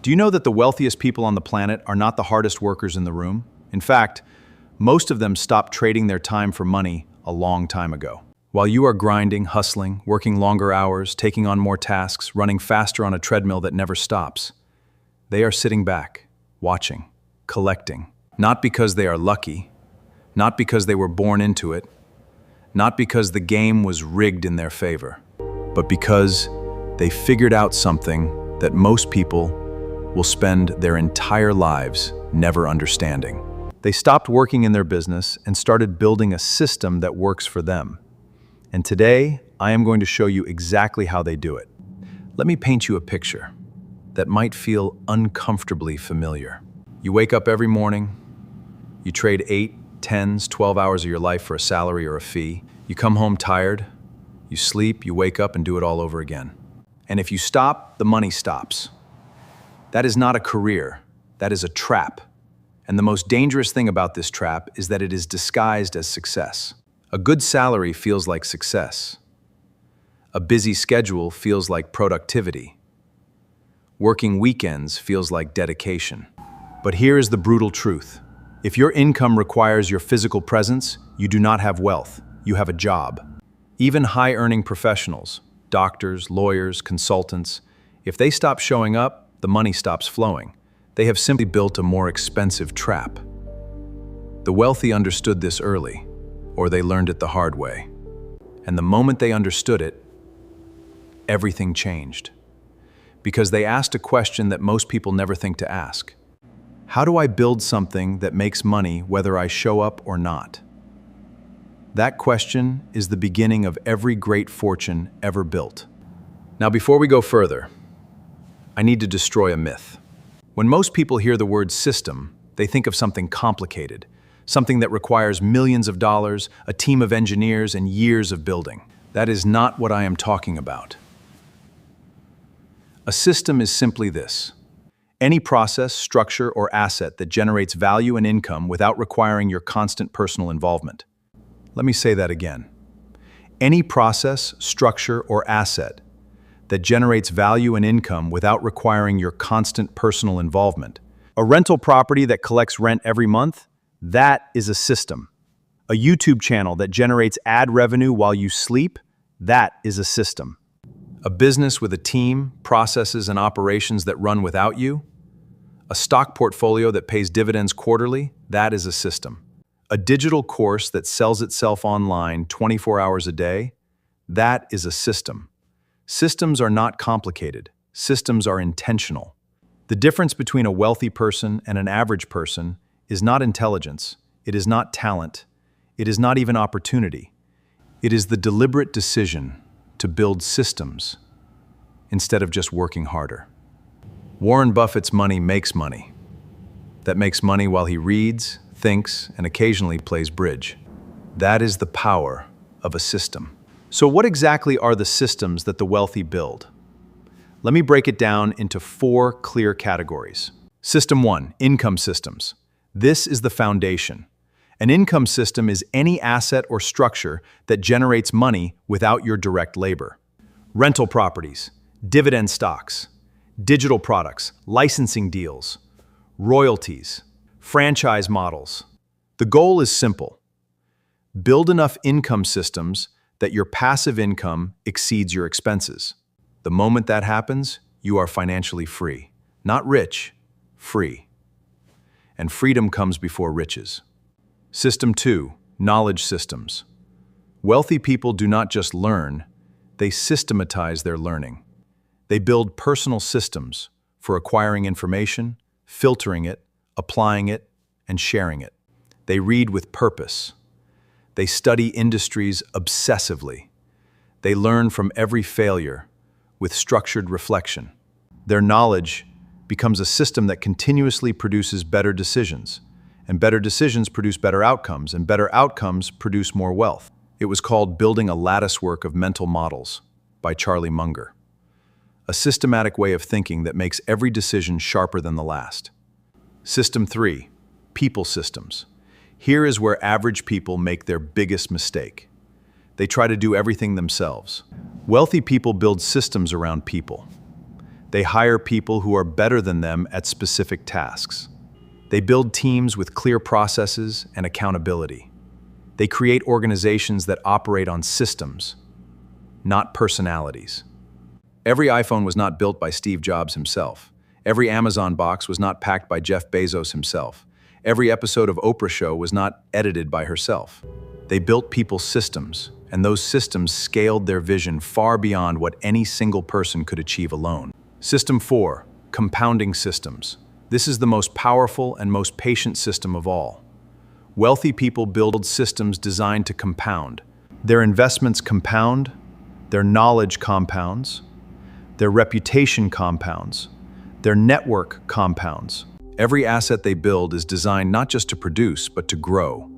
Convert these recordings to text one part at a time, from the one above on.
Do you know that the wealthiest people on the planet are not the hardest workers in the room? In fact, most of them stopped trading their time for money a long time ago. While you are grinding, hustling, working longer hours, taking on more tasks, running faster on a treadmill that never stops, they are sitting back, watching, collecting, not because they are lucky, not because they were born into it, not because the game was rigged in their favor, but because they figured out something that most people will spend their entire lives never understanding. They stopped working in their business and started building a system that works for them. And today, I am going to show you exactly how they do it. Let me paint you a picture that might feel uncomfortably familiar. You wake up every morning, you trade 8, 10s, 12 hours of your life for a salary or a fee. You come home tired, you sleep, you wake up and do it all over again. And if you stop, the money stops. That is not a career, that is a trap. And the most dangerous thing about this trap is that it is disguised as success. A good salary feels like success. A busy schedule feels like productivity. Working weekends feels like dedication. But here is the brutal truth. If your income requires your physical presence, you do not have wealth, you have a job. Even high-earning professionals, doctors, lawyers, consultants, if they stop showing up, the money stops flowing. They have simply built a more expensive trap. The wealthy understood this early, or they learned it the hard way. And the moment they understood it, everything changed. Because they asked a question that most people never think to ask. How do I build something that makes money whether I show up or not? That question is the beginning of every great fortune ever built. Now, before we go further, I need to destroy a myth. When most people hear the word system, they think of something complicated, something that requires millions of dollars, a team of engineers, and years of building. That is not what I am talking about. A system is simply this: any process, structure, or asset that generates value and income without requiring your constant personal involvement. Let me say that again. Any process, structure, or asset that generates value and income without requiring your constant personal involvement. A rental property that collects rent every month, that is a system. A YouTube channel that generates ad revenue while you sleep, that is a system. A business with a team, processes, and operations that run without you. A stock portfolio that pays dividends quarterly, that is a system. A digital course that sells itself online 24 hours a day, that is a system. Systems are not complicated. Systems are intentional. The difference between a wealthy person and an average person is not intelligence, it is not talent, it is not even opportunity. It is the deliberate decision to build systems instead of just working harder. Warren Buffett's money makes money. That makes money while he reads, thinks, and occasionally plays bridge. That is the power of a system. So what exactly are the systems that the wealthy build? Let me break it down into 4 clear categories. System 1, income systems. This is the foundation. An income system is any asset or structure that generates money without your direct labor. Rental properties, dividend stocks, digital products, licensing deals, royalties, franchise models. The goal is simple. Build enough income systems that your passive income exceeds your expenses. The moment that happens, you are financially free. Not rich, free. And freedom comes before riches. System 2, knowledge systems. Wealthy people do not just learn, they systematize their learning. They build personal systems for acquiring information, filtering it, applying it, and sharing it. They read with purpose. They study industries obsessively. They learn from every failure with structured reflection. Their knowledge becomes a system that continuously produces better decisions, and better decisions produce better outcomes, and better outcomes produce more wealth. It was called Building a Latticework of Mental Models by Charlie Munger. A systematic way of thinking that makes every decision sharper than the last. System 3, people systems. Here is where average people make their biggest mistake. They try to do everything themselves. Wealthy people build systems around people. They hire people who are better than them at specific tasks. They build teams with clear processes and accountability. They create organizations that operate on systems, not personalities. Every iPhone was not built by Steve Jobs himself. Every Amazon box was not packed by Jeff Bezos himself. Every episode of Oprah Show was not edited by herself. They built people's systems, and those systems scaled their vision far beyond what any single person could achieve alone. System 4, compounding systems. This is the most powerful and most patient system of all. Wealthy people build systems designed to compound. Their investments compound, their knowledge compounds, their reputation compounds, their network compounds. Every asset they build is designed not just to produce, but to grow,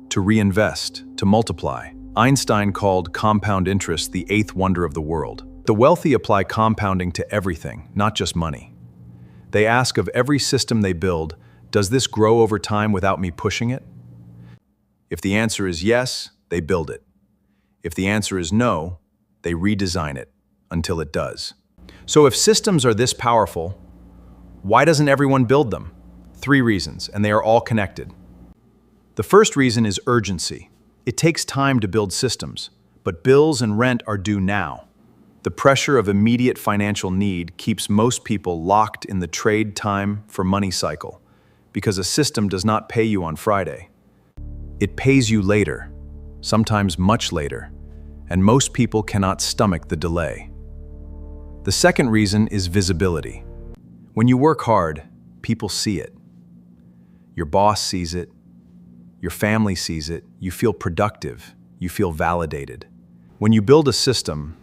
to reinvest, to multiply. Einstein called compound interest the eighth wonder of the world. The wealthy apply compounding to everything, not just money. They ask of every system they build, does this grow over time without me pushing it? If the answer is yes, they build it. If the answer is no, they redesign it until it does. So if systems are this powerful, why doesn't everyone build them? 3 reasons, and they are all connected. The first reason is urgency. It takes time to build systems, but bills and rent are due now. The pressure of immediate financial need keeps most people locked in the trade time for money cycle, because a system does not pay you on Friday. It pays you later, sometimes much later, and most people cannot stomach the delay. The second reason is visibility. When you work hard, people see it. Your boss sees it, your family sees it, you feel productive, you feel validated. When you build a system,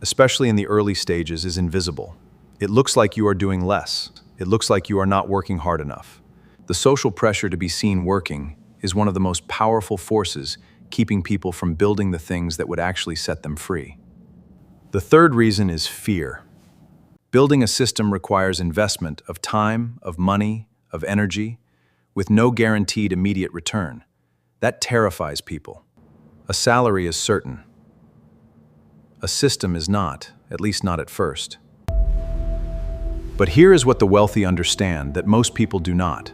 especially in the early stages, is invisible. It looks like you are doing less. It looks like you are not working hard enough. The social pressure to be seen working is one of the most powerful forces keeping people from building the things that would actually set them free. The third reason is fear. Building a system requires investment of time, of money, of energy, with no guaranteed immediate return. That terrifies people. A salary is certain. A system is not, at least not at first. But here is what the wealthy understand that most people do not.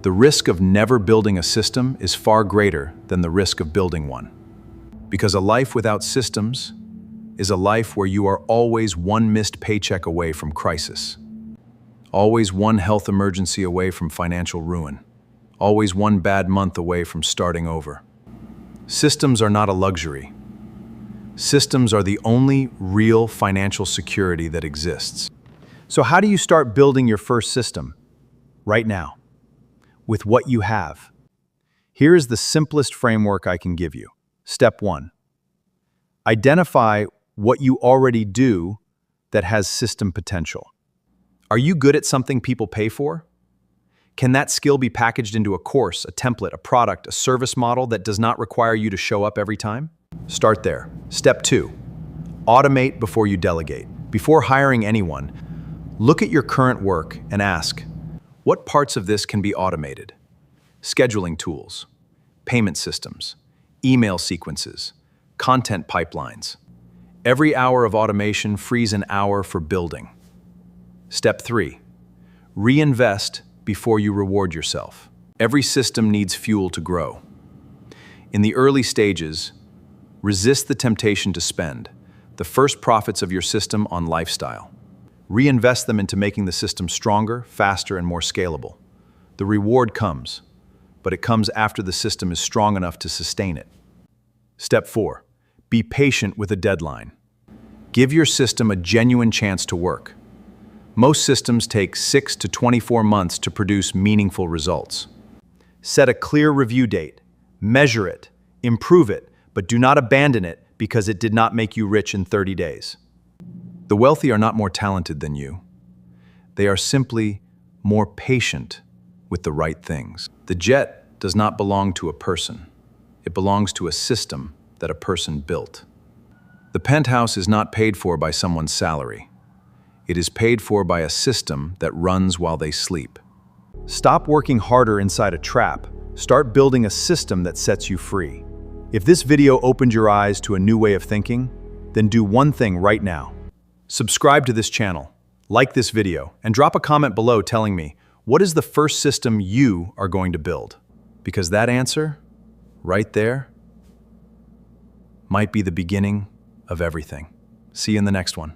The risk of never building a system is far greater than the risk of building one. Because a life without systems is a life where you are always one missed paycheck away from crisis, always one health emergency away from financial ruin, always one bad month away from starting over. Systems are not a luxury. Systems are the only real financial security that exists. So how do you start building your first system? Right now, with what you have. Here is the simplest framework I can give you. Step 1. Identify what you already do that has system potential. Are you good at something people pay for? Can that skill be packaged into a course, a template, a product, a service model that does not require you to show up every time? Start there. Step 2. Automate before you delegate. Before hiring anyone, look at your current work and ask, what parts of this can be automated? Scheduling tools, payment systems, email sequences, content pipelines. Every hour of automation frees an hour for building. Step 3. Reinvest before you reward yourself. Every system needs fuel to grow. In the early stages, resist the temptation to spend the first profits of your system on lifestyle. Reinvest them into making the system stronger, faster, and more scalable. The reward comes, but it comes after the system is strong enough to sustain it. Step 4. Be patient with a deadline. Give your system a genuine chance to work. Most systems take 6 to 24 months to produce meaningful results. Set a clear review date. Measure it. Improve it, but do not abandon it because it did not make you rich in 30 days. The wealthy are not more talented than you. They are simply more patient with the right things. The jet does not belong to a person. It belongs to a system that a person built. The penthouse is not paid for by someone's salary. It is paid for by a system that runs while they sleep. Stop working harder inside a trap. Start building a system that sets you free. If this video opened your eyes to a new way of thinking, then do one thing right now. Subscribe to this channel. Like this video and drop a comment below telling me, what is the first system you are going to build? Because that answer, right there, might be the beginning of everything. See you in the next one.